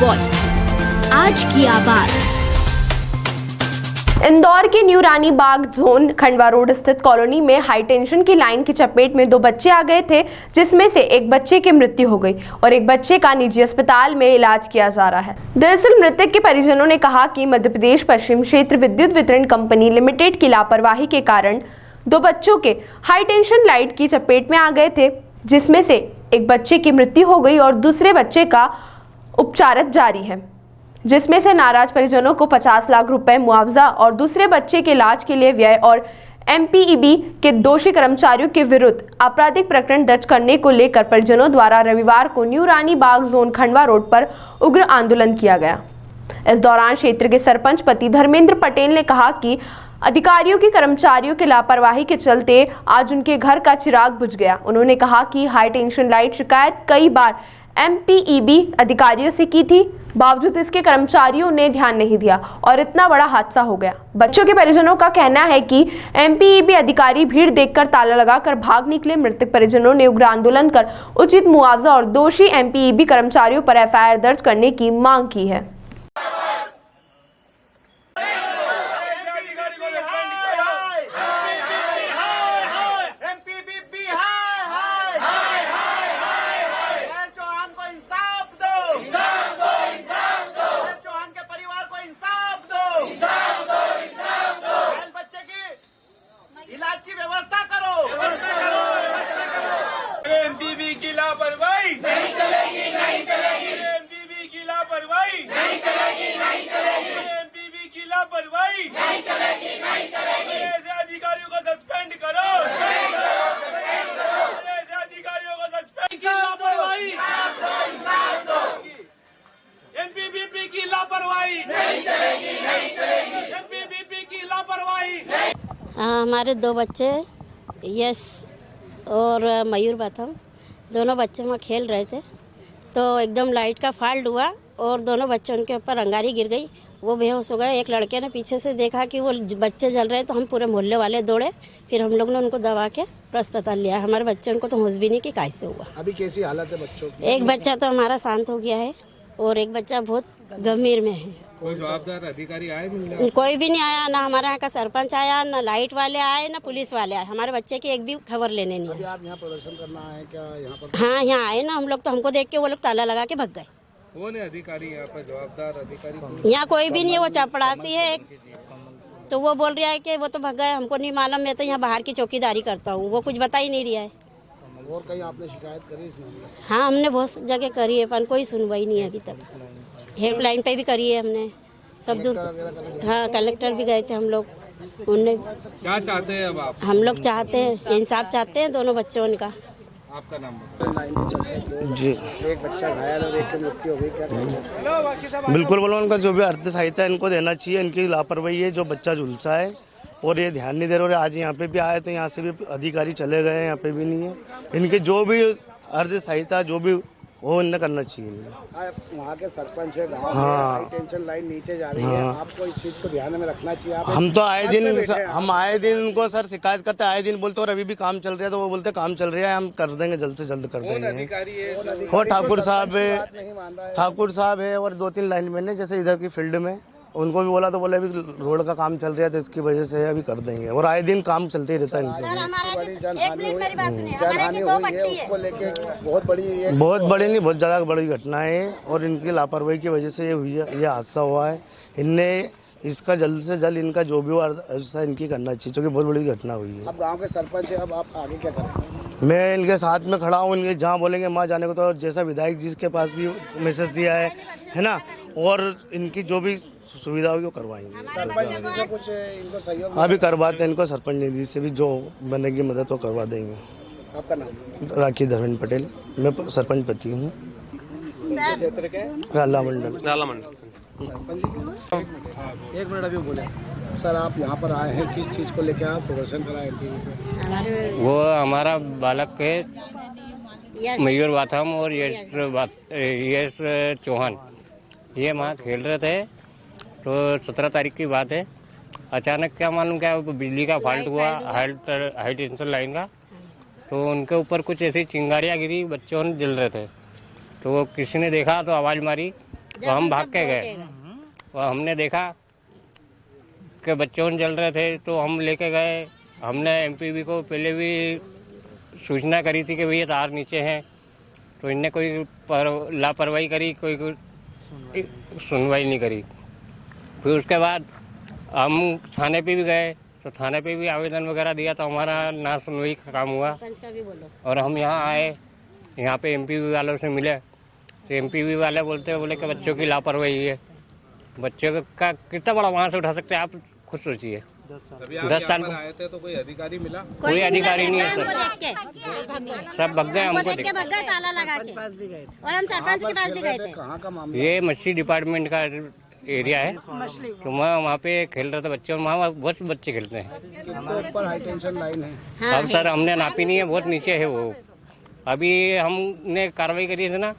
Voice, आज की आवाज। इंदौर के न्यू रानी बाग जोन खंडवा रोड स्थित कॉलोनी में हाई टेंशन की लाइन की चपेट में 2 बच्चे आ गए थे, जिसमें से एक बच्चे की मृत्यु हो गई और एक बच्चे का निजी अस्पताल में इलाज किया जा रहा है। दरअसल मृतक के परिजनों ने कहा कि मध्य प्रदेश पश्चिम क्षेत्र विद्युत वितरण कंपनी लिमिटेड की लापरवाही के कारण 2 बच्चों के हाई टेंशन लाइट की चपेट में आ गए थे, जिसमें से एक बच्चे की मृत्यु हो गई और दूसरे बच्चे का उपचार जारी है, जिसमें से नाराज परिजनों को 50 लाख रुपए मुआवजा और दूसरे बच्चे के इलाज के लिए व्यय और एमपीईबी के दोषी कर्मचारियों के विरुद्ध आपराधिक प्रकरण दर्ज करने को लेकर परिजनों द्वारा रविवार को न्यू रानी बाग जोन खंडवा रोड पर उग्र आंदोलन किया गया। इस दौरान क्षेत्र के सरपंच पति धर्मेंद्र पटेल ने कहा कि अधिकारियों की कर्मचारियों की लापरवाही के चलते आज उनके घर का चिराग बुझ गया। उन्होंने कहा कि हाई टेंशन लाइट शिकायत कई बार एमपीईबी अधिकारियों से की थी, बावजूद इसके कर्मचारियों ने ध्यान नहीं दिया और इतना बड़ा हादसा हो गया। बच्चों के परिजनों का कहना है कि एमपीईबी अधिकारी भीड़ देखकर ताला लगाकर भाग निकले। मृतक परिजनों ने उग्र आंदोलन कर उचित मुआवजा और दोषी एमपीईबी कर्मचारियों पर एफआईआर दर्ज करने की मांग की है। इलाज की व्यवस्था करो। एमपीबी की लापरवाही नहीं चलेगी, नहीं चलेगी। एमपीबी की लापरवाही नहीं चलेगी, नहीं चलेगी। एमपीबी की लापरवाही नहीं चलेगी, नहीं चलेगी। ऐसे अधिकारियों को सस्पेंड करो, ऐसे अधिकारियों को सस्पेंड की लापरवाही। एमपीबी की लापरवाही नहीं चलेगी, नहीं चलेगी। एमपीबी की लापरवाही। हमारे 2 बच्चे यश और मयूर बाथम, दोनों बच्चे वहाँ खेल रहे थे तो एकदम लाइट का फॉल्ट हुआ और दोनों बच्चे उनके ऊपर अंगारी गिर गई, वो बेहोश हो गए। एक लड़के ने पीछे से देखा कि वो बच्चे जल रहे तो हम पूरे मोहल्ले वाले दौड़े, फिर हम लोग ने उनको दबा के अस्पताल लिया। हमारे बच्चे उनको तो होश भी नहीं कि कैसे हुआ। अभी कैसी हालत है बच्चों की? एक बच्चा तो हमारा शांत हो गया है और एक बच्चा बहुत गंभीर में है। कोई जवाबदार अधिकारी आए मिलने? कोई भी नहीं आया, ना हमारे यहाँ का सरपंच आया, ना लाइट वाले आए, ना पुलिस वाले आए। हमारे बच्चे की एक भी खबर लेने नहीं अभी आए। आप यहाँ प्रदर्शन करना है क्या यहाँ पर? हाँ, यहाँ आए ना हम लोग, तो हमको देख के वो लोग ताला लगा के भग गए। कौन है अधिकारी यहाँ पर, जवाबदार अधिकारी? यहाँ कोई भी नहीं है, वो चपड़ासी है एक, तो वो बोल रहा है कि वो तो भग गए, हमको नहीं मालूम, मैं तो यहाँ बाहर की चौकीदारी करता हूँ, वो कुछ बता ही नहीं रहा है। और कहीं आपने शिकायत करी इस मामले में? हाँ, हमने बहुत जगह करी है पर कोई सुनवाई नहीं है अभी तक। हेल्पलाइन पे भी करी है हमने, सब दूर। हाँ, कलेक्टर भी गए थे हम लोग। उनने क्या चाहते हैं अब आप? हम लोग चाहते हैं इंसाफ चाहते हैं दोनों बच्चों का। आपका नाम जी? एक बच्चा घायल और एक की मृत्यु हो गई, क्या कहेंगे? बिल्कुल बोलो, उनका जो भी अर्थ सहायता इनको देना चाहिए। इनकी लापरवाही है, जो बच्चा झुलसा है और ये ध्यान नहीं दे रहे। आज यहाँ पे भी आए तो यहाँ से भी अधिकारी चले गए, यहाँ पे भी नहीं है। इनके जो भी अर्थ सहायता जो भी वो इन्हें करना चाहिए। वहाँ के सरपंच है, गाँव हाँ। हाई टेंशन लाइन नीचे जा रही है, आपको इस चीज को ध्यान में रखना चाहिए। हम तो आए दिन उनको सर शिकायत करते, आए दिन बोलते और अभी भी काम चल रहा है, तो वो बोलते काम चल रहा है, हम कर देंगे, जल्द से जल्द कर देंगे। और ठाकुर साहब है और 2-3 लाइनमैन है, जैसे इधर की फील्ड में, उनको भी बोला तो बोले अभी रोड का काम चल रहा है तो इसकी वजह से अभी कर देंगे। और आए दिन काम चलते ही रहता है इनसे। जानहानि हुई है, उसको लेके बहुत बड़ी नहीं, बहुत ज़्यादा बड़ी घटना है और इनकी लापरवाही की वजह से ये हुई है, ये हादसा हुआ है। इनने इसका जल्द से जल्द इनका जो भी ऐसा इनकी करना चाहिए, क्योंकि बहुत बड़ी घटना हुई है। अब गाँव के सरपंच है, अब आप आगे क्या करें? मैं इनके साथ में खड़ा हूँ, इनके जहाँ बोलेंगे वहाँ जाने को। तो जैसा विधायक जी के पास भी मैसेज दिया है ना, और इनकी जो भी सुविधा होगी वो करवाएंगे। सरपंच निधि से कुछ इनको सहयोग अभी करवाते हैं, इनको सरपंच निधि से भी जो बनेगी मदद वो करवा देंगे। आपका नाम? राखी धर्मेंद्र पटेल, मैं सरपंच पति हूँ, क्षेत्र के राला मंडल। सरपंच जी, एक मिनट अभी बोले सर, आप यहाँ पर आए हैं, किस चीज़ को लेकर आप प्रदर्शन कराए थे? वो हमारा बालक के मयूर बाथम और यश चौहान ये वहाँ खेल रहे थे, तो 17 तारीख की बात है। अचानक क्या मालूम क्या बिजली का फॉल्ट हुआ हाई टेंशन लाइन का, तो उनके ऊपर कुछ ऐसी चिंगारियाँ गिरी, बच्चों जल रहे थे, तो किसी ने देखा तो आवाज़ मारी तो हम भाग के गए और हमने देखा कि बच्चों जल रहे थे, तो हम लेके गए। हमने एमपीवी को पहले भी सूचना करी थी कि भैया तार नीचे हैं, तो इनने कोई लापरवाही करी, कोई सुनवाई नहीं करी। फिर उसके बाद हम थाने पे भी गए, तो थाने पे भी आवेदन वगैरह दिया, तो हमारा ना सुनवाई का काम हुआ। और हम यहाँ आए, यहाँ पे एमपीवी वालों से मिले, तो एमपीवी वाले बोले कि बच्चों की लापरवाही है। बच्चों का कितना बड़ा वहाँ से उठा सकते हैं, आप खुद सोचिए। 10 साल आए थे तो कोई अधिकारी मिला? कोई अधिकारी नहीं है सर, सब भग गए, हमको देख के भग गए ताला लगा के। और हम सरपंच के पास भी गए थे। कहाँ का मामला? ये मछली डिपार्टमेंट का एरिया है, तो वहाँ पे खेल रहे थे बच्चे, और वहाँ बहुत बच्चे खेलते हैं। कितने ऊपर हाई टेंशन लाइन है? अब सर हमने नापी नहीं है, बहुत नीचे है वो। अभी हमने कार्रवाई करी थी ना,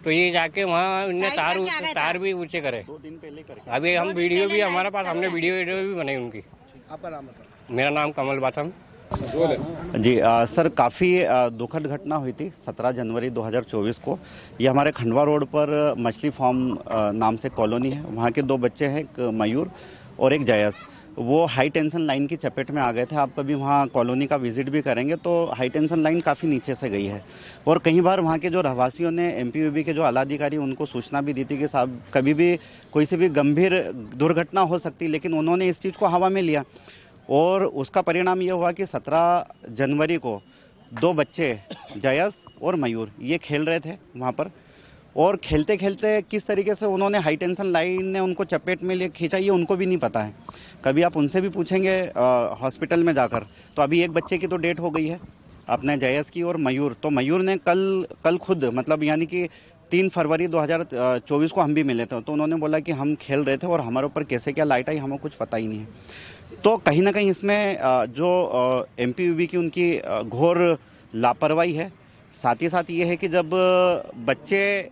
तो ये जाके वहाँ उनने तार भी ऊंचे करे। 2 दिन पहले करे। अभी हम वीडियो भी हमारे पास, हमने वीडियो भी बनाई उनकी। आपका नाम बताओ। मेरा नाम कमल बाथम। जी सर, काफ़ी दुखद घटना हुई थी 17 जनवरी 2024 को। ये हमारे खंडवा रोड पर मछली फार्म नाम से कॉलोनी है, वहाँ के 2 बच्चे हैं, एक मयूर और एक जयस। वो हाई टेंशन लाइन की चपेट में आ गए थे। आप कभी वहाँ कॉलोनी का विजिट भी करेंगे तो हाई टेंशन लाइन काफ़ी नीचे से गई है, और कई बार वहाँ के जो रहवासियों ने एमपीयूबी के जो आला अधिकारी उनको सूचना भी दी थी कि साहब कभी भी कोई से भी गंभीर दुर्घटना हो सकती, लेकिन उन्होंने इस चीज़ को हवा में लिया। और उसका परिणाम ये हुआ कि 17 जनवरी को 2 बच्चे जयस और मयूर ये खेल रहे थे वहाँ पर, और खेलते खेलते किस तरीके से उन्होंने हाई टेंशन लाइन ने उनको चपेट में लिए खींचा, ये उनको भी नहीं पता है। कभी आप उनसे भी पूछेंगे हॉस्पिटल में जाकर, तो अभी एक बच्चे की तो डेट हो गई है अपने जयस की, और मयूर, तो मयूर ने कल खुद, मतलब यानी कि 3 फरवरी 2024 को हम भी मिले थे, तो उन्होंने बोला कि हम खेल रहे थे और हमारे ऊपर कैसे क्या लाइट आई हमें कुछ पता ही नहीं है। तो कहीं ना कहीं इसमें जो एमपीयूबी की उनकी घोर लापरवाही है। साथ ही साथ ये है कि जब बच्चे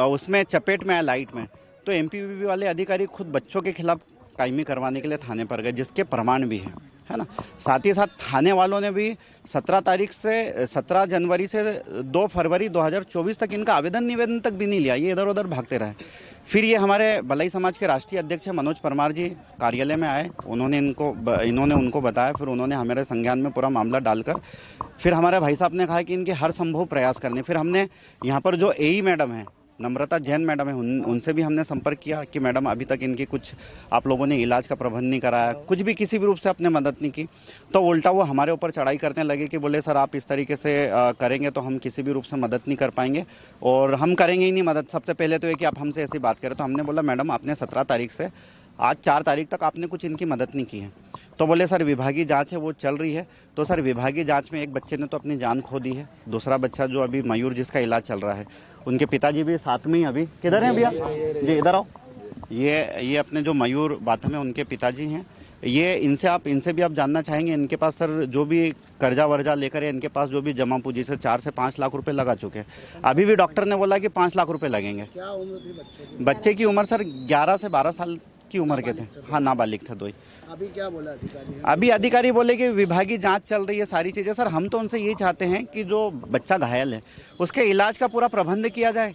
उसमें चपेट में आए लाइट में, तो एमपीयूबी वाले अधिकारी खुद बच्चों के खिलाफ कायमी करवाने के लिए थाने पर गए, जिसके प्रमाण भी हैं, है ना। साथ ही साथ थाने वालों ने भी 17 जनवरी से 2 फरवरी 2024 तक इनका आवेदन निवेदन तक भी नहीं लिया, ये इधर उधर भागते रहे। फिर ये हमारे भलाई समाज के राष्ट्रीय अध्यक्ष मनोज परमार जी कार्यालय में आए, इन्होंने उनको बताया, फिर उन्होंने हमारे संज्ञान में पूरा मामला डालकर फिर हमारे भाई साहब ने कहा कि इनके हर संभव प्रयास करने। फिर हमने यहाँ पर जो एई मैडम है, नम्रता जैन मैडम है, उनसे भी हमने संपर्क किया कि मैडम अभी तक इनकी कुछ आप लोगों ने इलाज का प्रबंध नहीं कराया, कुछ भी किसी भी रूप से आपने मदद नहीं की। तो उल्टा वो हमारे ऊपर चढ़ाई करने लगे कि बोले सर आप इस तरीके से करेंगे तो हम किसी भी रूप से मदद नहीं कर पाएंगे और हम करेंगे ही नहीं मदद। सबसे पहले तो ये कि आप हमसे ऐसी बात करें। तो हमने बोला मैडम आपने 17 तारीख से आज 4 तारीख तक आपने कुछ इनकी मदद नहीं की है। तो बोले सर विभागीय जांच है वो चल रही है। तो सर विभागीय जांच में एक बच्चे ने तो अपनी जान खो दी है, दूसरा बच्चा जो अभी मयूर जिसका इलाज चल रहा है, उनके पिताजी भी साथ में ही अभी किधर हैं भैया जी, इधर आओ। ये अपने जो मयूर बाथम है उनके पिताजी हैं। ये इनसे भी आप जानना चाहेंगे, इनके पास सर जो भी कर्जा वर्जा लेकर है, इनके पास जो भी जमा पूंजी से 4 से 5 लाख रुपए लगा चुके हैं। अभी भी डॉक्टर ने बोला कि 5 लाख रुपए लगेंगे। क्या उम्र थी बच्चे की? बच्चे की उम्र सर 11 से 12 साल की उम्र के थे। हाँ, नाबालिग थे 2 ही। अभी क्या बोला अधिकारी? अभी अधिकारी बोले कि विभागीय जांच चल रही है, सारी चीज़ें। सर हम तो उनसे ये चाहते हैं कि जो बच्चा घायल है उसके इलाज का पूरा प्रबंध किया जाए।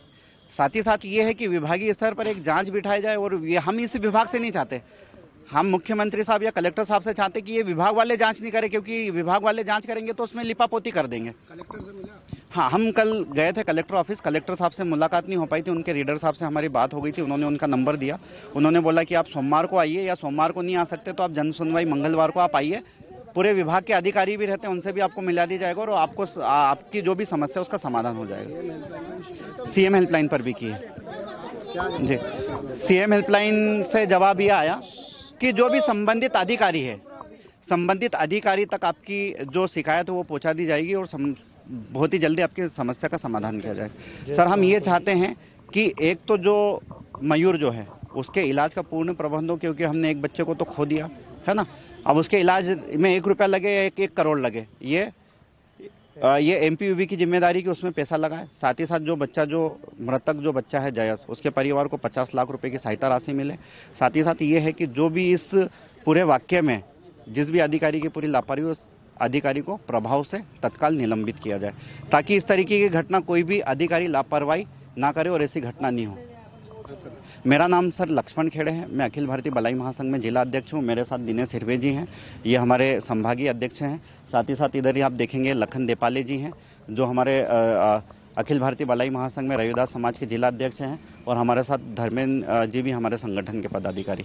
साथ ही साथ ये है कि विभागीय स्तर पर एक जांच बिठाई जाए। और ये हम इस विभाग से नहीं चाहते, हम मुख्यमंत्री साहब या कलेक्टर साहब से चाहते कि ये विभाग वाले जांच नहीं करें, क्योंकि विभाग वाले जांच करेंगे तो उसमें लिपापोती कर देंगे। कलेक्टर से मिला? हाँ, हम कल गए थे कलेक्टर ऑफिस, कलेक्टर साहब से मुलाकात नहीं हो पाई थी, उनके रीडर साहब से हमारी बात हो गई थी, उन्होंने उनका नंबर दिया। उन्होंने बोला कि आप सोमवार को आइए, या सोमवार को नहीं आ सकते तो आप जन सुनवाई मंगलवार को आप आइए। पूरे विभाग के अधिकारी भी रहते हैं, उनसे भी आपको मिला दी जाएगा और आपको आपकी जो भी समस्या उसका समाधान हो जाएगा। सीएम हेल्पलाइन पर भी की है जी। सीएम हेल्पलाइन से जवाब ये आया कि जो भी संबंधित अधिकारी है, संबंधित अधिकारी तक आपकी जो शिकायत है वो पहुंचा दी जाएगी और बहुत ही जल्दी आपकी समस्या का समाधान किया जाएगा। सर हम ये चाहते हैं कि एक तो जो मयूर जो है उसके इलाज का पूर्ण प्रबंध हो, क्योंकि हमने एक बच्चे को तो खो दिया है ना। अब उसके इलाज में 1 रुपया लगे या 1 करोड़ लगे, ये एमपीयूबी की जिम्मेदारी कि उसमें पैसा लगाए। साथ ही साथ जो मृतक जो बच्चा है जयस, उसके परिवार को 50 लाख रुपए की सहायता राशि मिले। साथ ही साथ ये है कि जो भी इस पूरे वाक्य में जिस भी अधिकारी की पूरी लापरवाही, उस अधिकारी को प्रभाव से तत्काल निलंबित किया जाए, ताकि इस तरीके की घटना कोई भी अधिकारी लापरवाही ना करे और ऐसी घटना नहीं हो। मेरा नाम सर लक्ष्मण खेड़े है, मैं अखिल भारतीय बलाई महासंघ में जिला अध्यक्ष हूँ। मेरे साथ दिनेश हिरवे जी हैं, ये हमारे संभागीय अध्यक्ष हैं। साथ ही साथ इधर ही आप देखेंगे लखन देपाले जी हैं, जो हमारे अखिल भारतीय बलाई महासंघ में रविदास समाज के जिला अध्यक्ष हैं, और हमारे साथ धर्मेंद्र जी भी हमारे संगठन के पदाधिकारी।